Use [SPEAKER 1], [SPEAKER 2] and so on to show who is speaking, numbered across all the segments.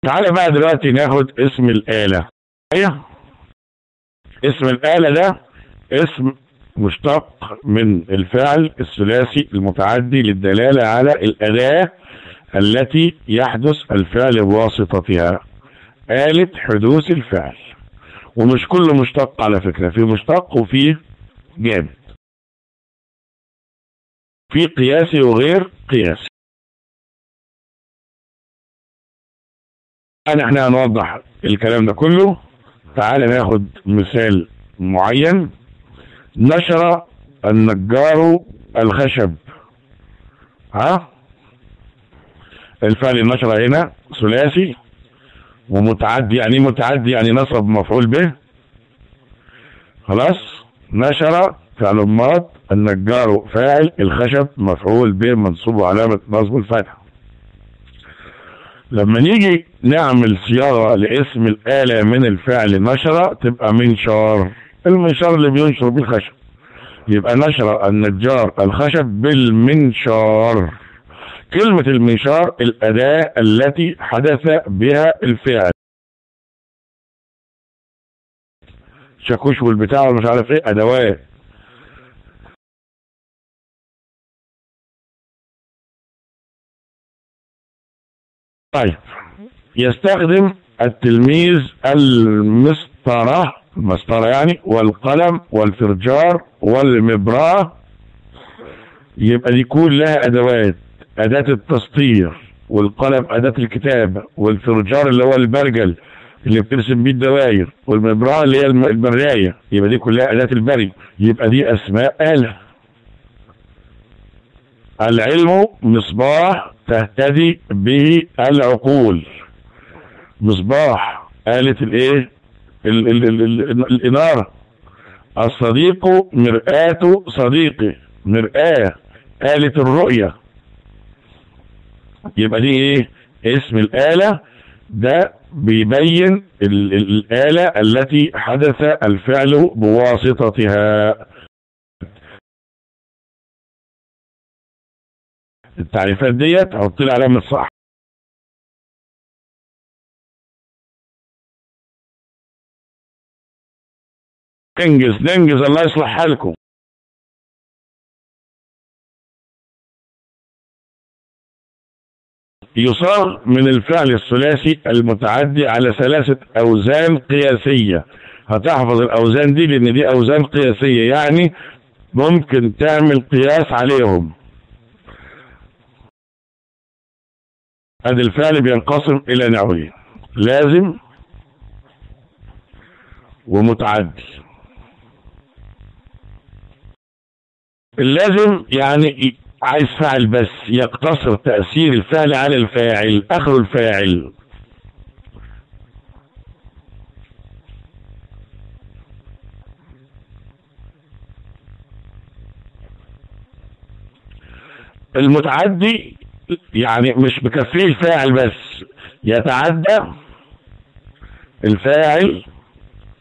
[SPEAKER 1] تعالى بقى دلوقتي ناخد اسم الآلة. اسم الآلة ده اسم مشتق من الفعل الثلاثي المتعدي للدلالة على الأداة التي يحدث الفعل بواسطتها، آلة حدوث الفعل. ومش كله مشتق على فكرة، في مشتق وفي جامد، في قياسي وغير قياسي. احنا هنوضح الكلام ده كله. تعال ناخد مثال معين. نشر النجار الخشب. الفعل النشر هنا ثلاثي ومتعدي. يعني متعدي يعني نصب مفعول به. خلاص، نشر فعل ماض، النجار فاعل، الخشب مفعول به منصوب علامة نصب الفتح. لما نيجي نعمل صياغة لاسم الآلة من الفعل نشر تبقى منشار، المنشار اللي بينشر بيه الخشب. يبقى نشر النجار الخشب بالمنشار. كلمة المنشار الأداة التي حدث بها الفعل. شاكوش والبتاع ومش عارف ايه، أدوات. طيب، يستخدم التلميذ المسطرة يعني والقلم والفرجار والمبراه. يبقى دي كلها أدوات. أداة التسطير، والقلم أداة الكتابة، والفرجار اللي هو البرجل اللي بترسم بيه الدوائر، والمبراه اللي هي المراية. يبقى دي كلها أداة البري. يبقى دي أسماء آلة. العلم مصباح تهتدي به العقول. مصباح آلة الايه؟ الإنارة. الصديق مرآة صديقي. مرآة آلة الرؤية. يبقى دي ايه؟ اسم الآلة ده بيبين الآلة التي حدث الفعل بواسطتها. التعريفات ديت هحط لي علامة صح. ننجز الله يصلح حالكم. يصاغ من الفعل الثلاثي المتعدي على 3 أوزان قياسية. هتحفظ الأوزان دي لأن دي أوزان قياسية، يعني ممكن تعمل قياس عليهم. هذا الفعل بينقسم إلى نوعين: لازم ومتعدي. اللازم يعني عايز فاعل بس، يقتصر تأثير الفعل على الفاعل، آخر الفاعل. المتعدي يعني مش مكفيه الفاعل بس، يتعدى الفاعل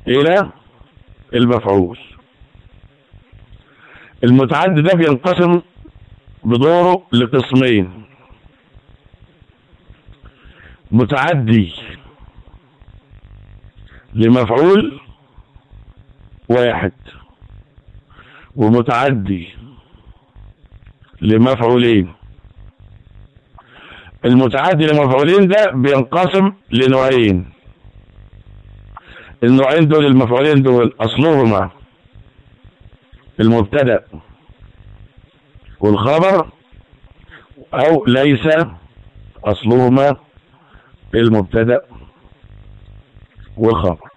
[SPEAKER 1] إلى المفعول. المتعدي ده بينقسم بدوره لقسمين: متعدي لمفعول واحد، ومتعدي لمفعولين. المتعدي لمفعولين ده بينقسم لنوعين. النوعين دول، المفعولين دول، أصلهما المبتدأ والخبر، أو ليس أصلهما المبتدأ والخبر.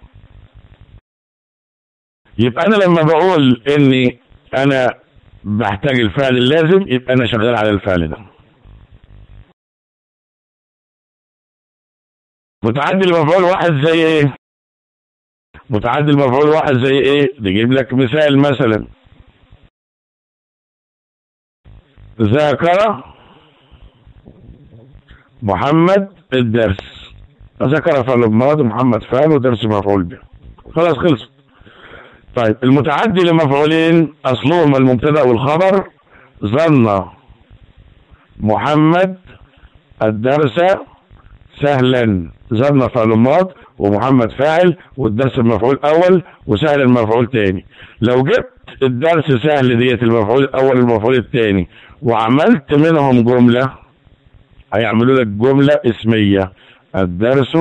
[SPEAKER 1] يبقى أنا لما بقول إني أنا بحتاج الفعل اللازم، يبقى أنا شغال على الفعل ده. متعدي المفعول واحد زي إيه؟ متعدي المفعول واحد زي إيه؟ نجيب لك مثال. مثلا ذاكر محمد الدرس. ذاكر فعل ماضي، محمد فاعل، ودرس مفعول به. خلاص خلص. طيب، المتعدي لمفعولين اصلهما المبتدا والخبر. ظن محمد الدرس سهلا ظن فعل ماض ومحمد فاعل والدرس المفعول اول وسهل المفعول تاني. لو جبت الدرس سهل ديت المفعول الاول والمفعول التاني وعملت منهم جملة هيعملوا لك جملة اسمية. الدرس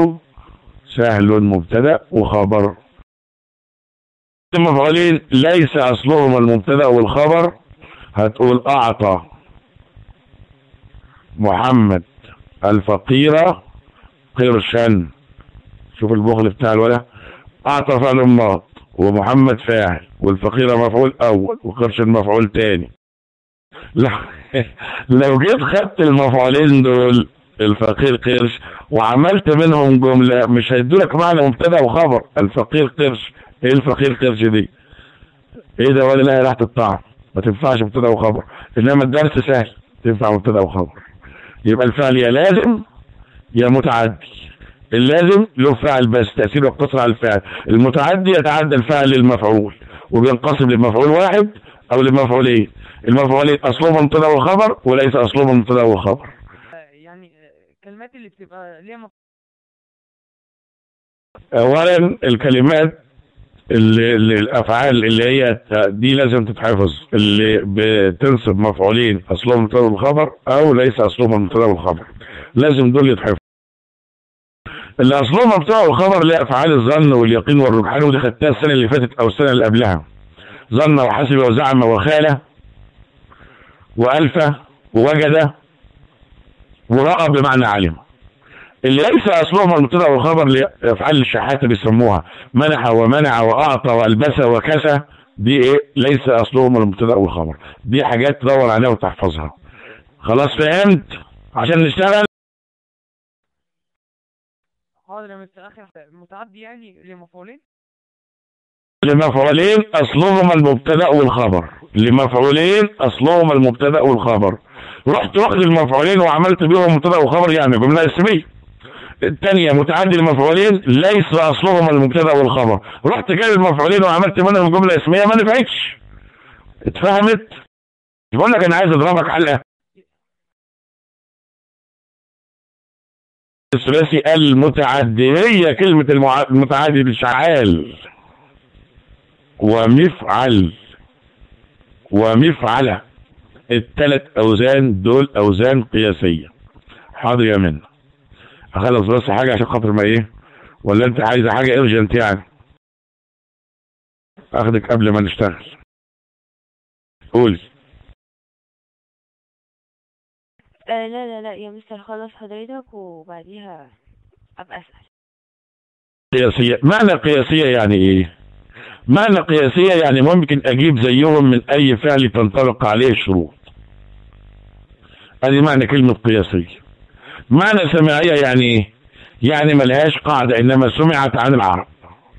[SPEAKER 1] سهل مبتدأ وخبر. المفعولين ليس اصلهما المبتدأ والخبر، هتقول اعطى محمد الفقيرة قرشا. شوف البخل بتاع الولد. اعطى فعل ماض ومحمد فاعل والفقيرة مفعول اول وقرشا مفعول تاني. لو جيت خدت المفعولين دول الفقير قرش وعملت منهم جملة مش هيدولك معنى مبتدأ وخبر. الفقير قرش، ايه الفقير قرش دي؟ ايه ده ولا لا ريحة الطعم؟ ما تنفعش مبتدأ وخبر. انما الدرس سهل تنفع مبتدأ وخبر. يبقى الفعل يا لازم يا متعدي. اللازم له فعل بس تأثيره يقتصر على الفعل. المتعدي يتعدى الفعل للمفعول وبينقسم لمفعول واحد او لمفعولين. المفعولين اصلهم المبتدأ والخبر وليس اصلهم المبتدأ والخبر.
[SPEAKER 2] يعني الكلمات اللي بتبقى ليها
[SPEAKER 1] اولا الكلمات اللي الافعال اللي هي دي لازم تتحفظ، اللي بتنصب مفعولين اصلهم المبتدأ والخبر او ليس اصلهم المبتدأ والخبر، لازم دول يتحفظوا. اللي اصلهم المبتدأ والخبر اللي هي افعال الظن واليقين والرجحان، ودي خدتها السنه اللي فاتت او السنه اللي قبلها. ظن وحسب وزعم وخال والف ووجد ورأى بمعنى علم. اللي ليس اصلهم المبتدأ والخبر لافعال الشحاته بيسموها منح ومنع واعطى والبس وكسى. دي ايه؟ ليس اصلهم المبتدأ والخبر. دي حاجات تدور عليها وتحفظها. خلاص فهمت؟ عشان نشتغل.
[SPEAKER 2] حاضر يا مستر. اخر متعدي يعني لمفعولين
[SPEAKER 1] لمفعولين اصلهما المبتدأ والخبر. لمفعولين اصلهما المبتدأ والخبر. رحت واخد المفعولين وعملت بيهم مبتدأ وخبر يعني جمله اسميه. الثانيه متعدي المفعولين ليس اصلهما المبتدأ والخبر. رحت جايب المفعولين وعملت منهم جمله اسميه ما نفعتش. اتفهمت؟ بقول لك انا عايز اضربك علقه. الثلاثي المتعدي هي كلمه المتعدي بالشعال ومفعل ومفعله. الثلاث اوزان دول اوزان قياسيه. حاضر يا منى. اخلص بس حاجه عشان خاطر ما ايه، ولا انت عايزه حاجه ارجنت يعني؟ اخدك قبل ما نشتغل. قولي.
[SPEAKER 3] لا يا مستر، خلص حضرتك وبعديها ابقى اسال.
[SPEAKER 1] قياسيه، معنى قياسيه يعني ايه؟ معنى قياسيه يعني ممكن اجيب زيهم من اي فعل تنطبق عليه الشروط. ادي معنى كلمه قياسيه. معنى سماعيه يعني ايه؟ يعني ملهاش قاعده انما سمعت عن العرب.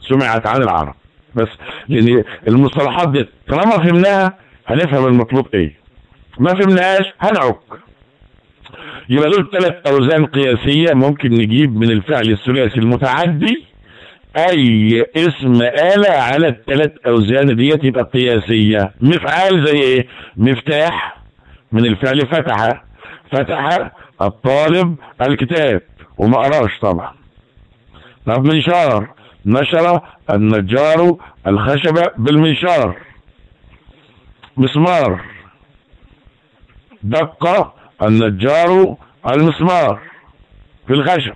[SPEAKER 1] سمعت عن العرب بس، لان المصطلحات دي طالما فهمناها هنفهم المطلوب ايه، ما فهمناهاش هنعك. يبقى دول ثلاث اوزان قياسيه ممكن نجيب من الفعل الثلاثي المتعدي اي اسم آلة على الثلاث اوزان ديت يبقى قياسيه. مفعال زي ايه؟ مفتاح من الفعل فتح. فتح الطالب الكتاب وما قراش طبعا. طب منشار، نشر النجار الخشبة بالمنشار. مسمار، دق النجار المسمار في الخشب.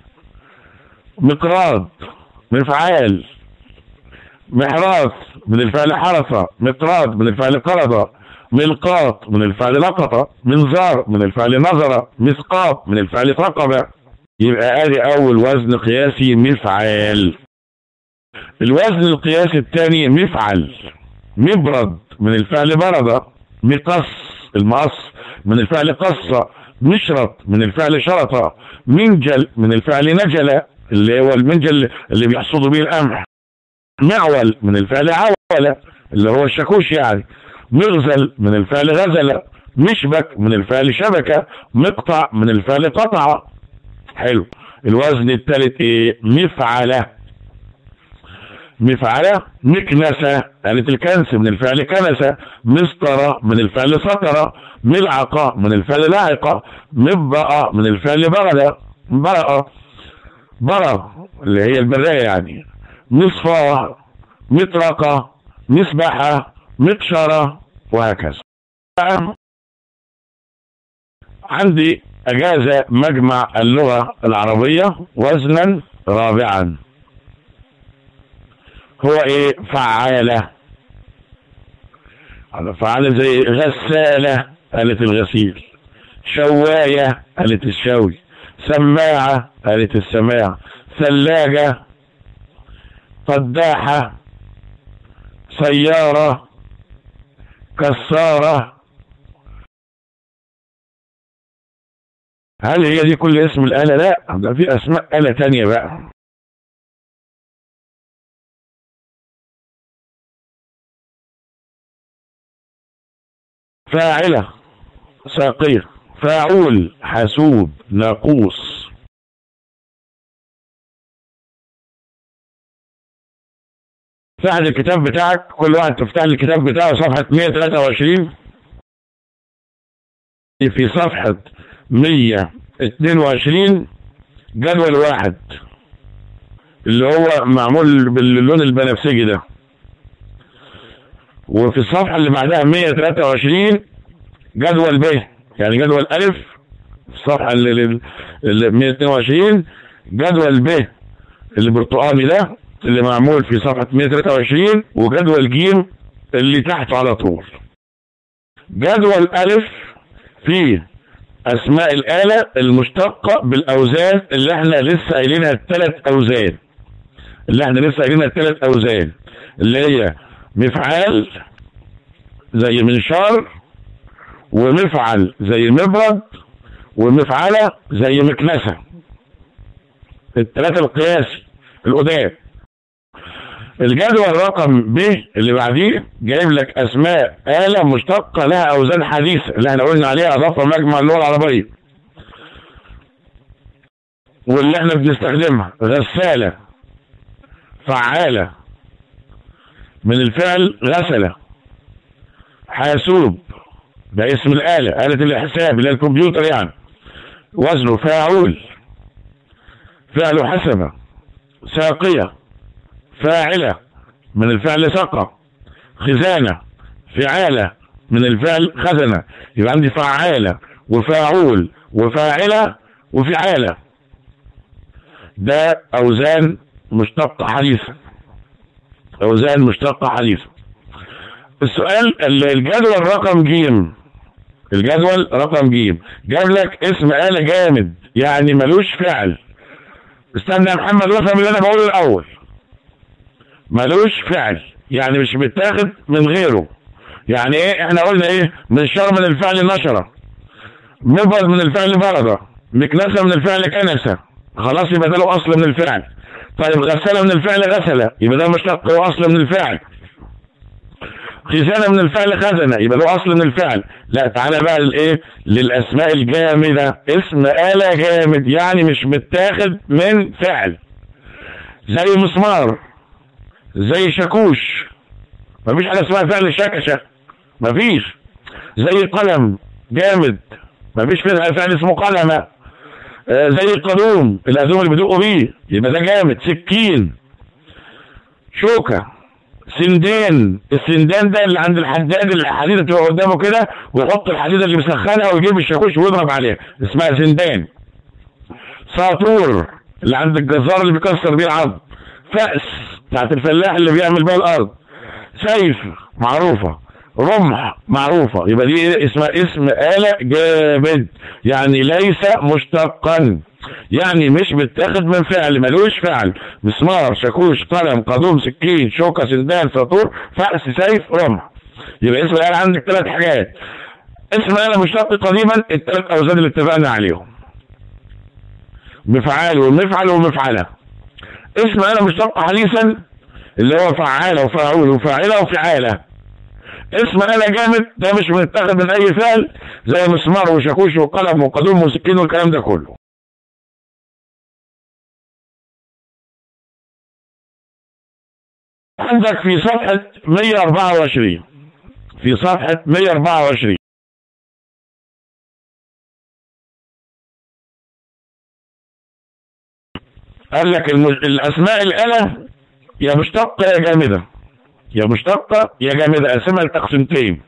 [SPEAKER 1] مقراض مفعال. محراث من الفعل حرث. مقراض من الفعل قرض. ملقاط من الفعل لقط. منظار من الفعل نظر. مسقاط من الفعل ثقب. يبقى ادي اول وزن قياسي مفعال. الوزن القياسي الثاني مفعل. مبرد من الفعل برد. مقص المقص من الفعل قص. مشرط من الفعل شرط. منجل من الفعل نجل اللي هو المنجل اللي بيحصدوا بيه القمح. معول من الفعل عول اللي هو الشاكوش يعني. مغزل من الفعل غزل. مشبك من الفعل شبكة. مقطع من الفعل قطع. حلو. الوزن الثالث ايه؟ مفعلة. مفعلة. مكنسة آلة الكنس من الفعل كنسة. مسطرة من الفعل سطرة. ملعقة من الفعل لعقة. مبقى من الفعل برد برقة. برة اللي هي البراية يعني، مصفاة، مطرقة، مسبحة، مقشرة، وهكذا. عندي أجاز مجمع اللغة العربية وزنا رابعا، هو ايه؟ فعالة. فعالة زي غسالة آلة الغسيل، شواية آلة الشوي، سماعة آلة السماع، ثلاجة، قداحة، سيارة، كسارة. هل هي دي كل اسم الآلة؟ لا، ده في أسماء آلة تانية بقى. فاعلة، ساقية، فاعول، حاسوب، ناقوس. افتح الكتاب بتاعك، كل واحد تفتح الكتاب بتاعه صفحة 123. في صفحة 122 جدول واحد اللي هو معمول باللون البنفسجي ده، وفي الصفحة اللي بعدها 123 جدول ب، يعني جدول ألف. في الصفحة اللي 122 جدول ب البرتقالي ده اللي معمول في صفحة 123، وجدول ج اللي تحته على طول. جدول ألف فيه أسماء الآلة المشتقة بالأوزان اللي احنا لسه قايلينها، الثلاث أوزان اللي هي مفعال زي منشار، ومفعل زي مبرد، ومفعلة زي مكنسة. الثلاثة القياسي القدام. الجدول رقم ب اللي بعديه جايب لك اسماء آلة مشتقة لها اوزان حديثة اللي احنا قلنا عليها اضافها مجمع اللغة العربية، واللي احنا بنستخدمها: غسالة، فعالة من الفعل غسلة، حاسوب ده اسم الآلة، آلة الحساب اللي هي الكمبيوتر يعني، وزنه فاعول، فعله حسبة، ساقية، فاعلة من الفعل سقى، خزانة، فعالة من الفعل خزنة. يبقى عندي فعالة وفاعول وفاعلة وفعالة، ده أوزان مشتقة حديثة، أوزان مشتقة حديثة. السؤال الجدول رقم ج، الجدول رقم ج جاب لك اسم آلة جامد يعني ملوش فعل. استنى يا محمد وافهم اللي انا بقوله الاول. ملوش فعل يعني مش بيتاخد من غيره. يعني ايه؟ احنا قلنا ايه؟ منشار من الفعل نشرة، مبرد من الفعل برد، مكنسة من الفعل كنسة، خلاص يبقى ده له اصل من الفعل. طيب غسالة من الفعل غسلة، يبقى ده مشتق له اصل من الفعل. خزانة من الفعل خزنة، يبقى له اصل من الفعل. لا، تعالى بقى للايه؟ للاسماء الجامدة. اسم آلة جامد يعني مش متاخد من فعل، زي مسمار، زي شاكوش، مفيش حاجة اسمها فعل شكشة، مفيش. زي قلم جامد، مفيش فعل اسمه قلمة. زي القدوم، القدوم اللي بيدقوا بيه، يبقى ده جامد. سكين، شوكة، سندان. السندان ده اللي عند الحداد، الحديدة تبقى قدامه كده ويحط الحديدة اللي مسخنها ويجيب الشاكوش ويضرب عليها، اسمها سندان. ساطور اللي عند الجزار اللي بيكسر بيه العظم. فأس بتاعت الفلاح اللي بيعمل بيها الأرض. سيف معروفة، رمح معروفة. يبقى دي اسمها اسم آلة جامد يعني ليس مشتقا، يعني مش بتاخد من فعل، ملوش فعل. مسمار، شاكوش، قلم، قدوم، سكين، شوكة، سندان، ساطور، فأس، سيف، رمح. يبقى اسم الآلة عندك ثلاث حاجات. اسم آلة مشتق قديما الثلاث أوزان اللي اتفقنا عليهم: مفعال ومفعل ومفعلة. اسم آلة مشتق حديثا اللي هو فعالة وفاعول وفاعلة وفعالة. اسم آلة جامد ده مش متاخد من أي فعل، زي مسمار وشاكوش وقلم وقدوم وسكين والكلام ده كله. عندك في صفحة 124، في صفحة 124 قال لك الاسماء الآلة يا مشتقة يا جامدة، يا مشتقة يا جامدة، قسمها لتقسيمتين.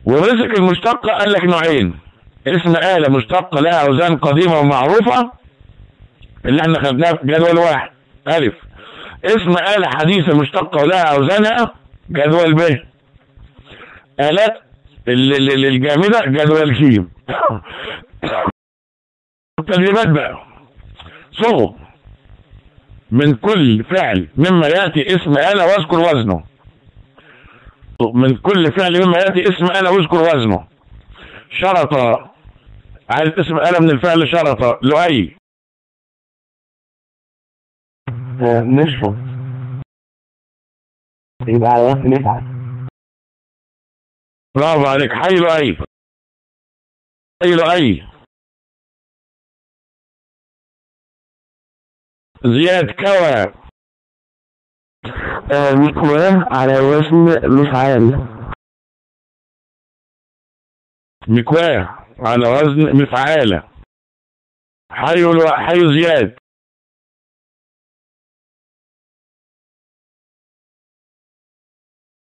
[SPEAKER 1] ورزق المشتقة قال لك نوعين: اسم آلة مشتقة لها أوزان قديمة ومعروفة اللي احنا خدناها في جدول واحد ألف. اسم آلة حديثة مشتقة ولها أوزانها جدول ب. آلات الجامدة جدول ج. تدريبات بقى: صغر من كل فعل مما يأتي اسم آلة واذكر وزنه. من كل فعل مما يأتي اسم آلة واذكر وزنه. شرط، عايز اسم آلة من الفعل شرط. لؤي.
[SPEAKER 4] نشرب، يبقى على وقت نفعل.
[SPEAKER 1] برافو عليك. حي لؤي. حي لؤي. زياد. كوى.
[SPEAKER 4] مكواه على وزن مفعال.
[SPEAKER 1] مكواه على وزن مفعالة. حي زياد.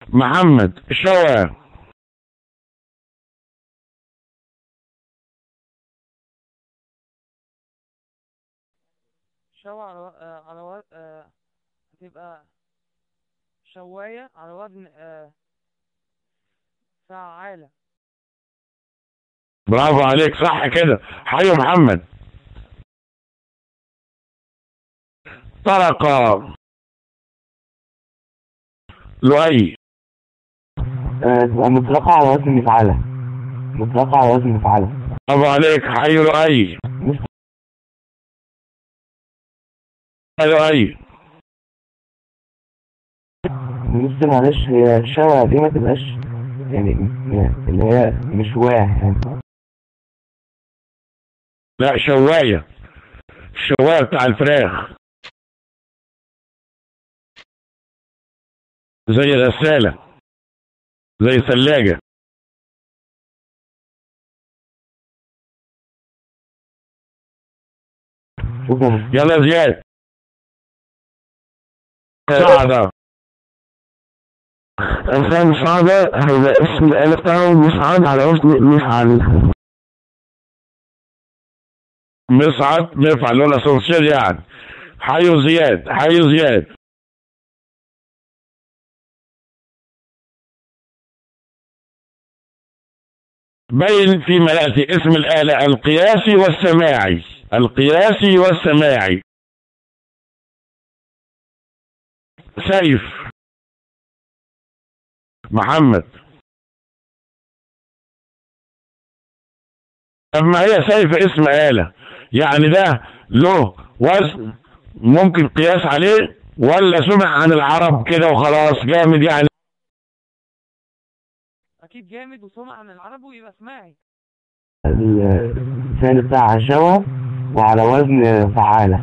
[SPEAKER 1] محمد. شوى.
[SPEAKER 2] شوى هتبقى شواية على وزن فعالة.
[SPEAKER 1] برافو عليك، صح كده. حي محمد. طرق. لؤي.
[SPEAKER 4] تبقى مطلقة على وزن مفعالة. مطلقة على وزن مفعالة.
[SPEAKER 1] برافو عليك. حي لؤي. لؤي.
[SPEAKER 4] بص معلش، هي شوى دي ما تبقاش يعني اللي هي مش واح يعني.
[SPEAKER 1] لا، شواية. الشواية بتاع الفراخ، زي الغسالة، زي الثلاجة.
[SPEAKER 4] شكرا.
[SPEAKER 1] يلا يا زياد. صعدة.
[SPEAKER 4] إنسان صعبة هيبقى اسم الآلة بتاعه مصعد على وزن مفعل.
[SPEAKER 1] مصعد مفعل ولا اسانسير يعني. حي زياد. حي زياد. بين فيما يأتي اسم الآلة القياسي والسماعي. القياسي والسماعي. سيف. محمد. أما هي سيف اسم آلة، يعني ده له وزن ممكن قياس عليه، ولا سمع عن العرب كده وخلاص جامد يعني؟
[SPEAKER 2] أكيد جامد وسمع عن العرب ويبقى سماعي.
[SPEAKER 4] الفعل بتاع شوى وعلى وزن فعالة.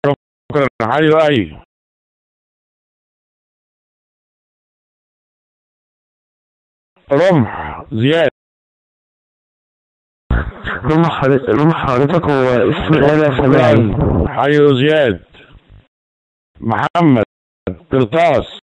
[SPEAKER 1] شكرا. ايوه ايوه. رمح. زياد.
[SPEAKER 4] رمح حضرتك هو اسم الآلة سماعي.
[SPEAKER 1] حيو زياد. محمد. قرطاس.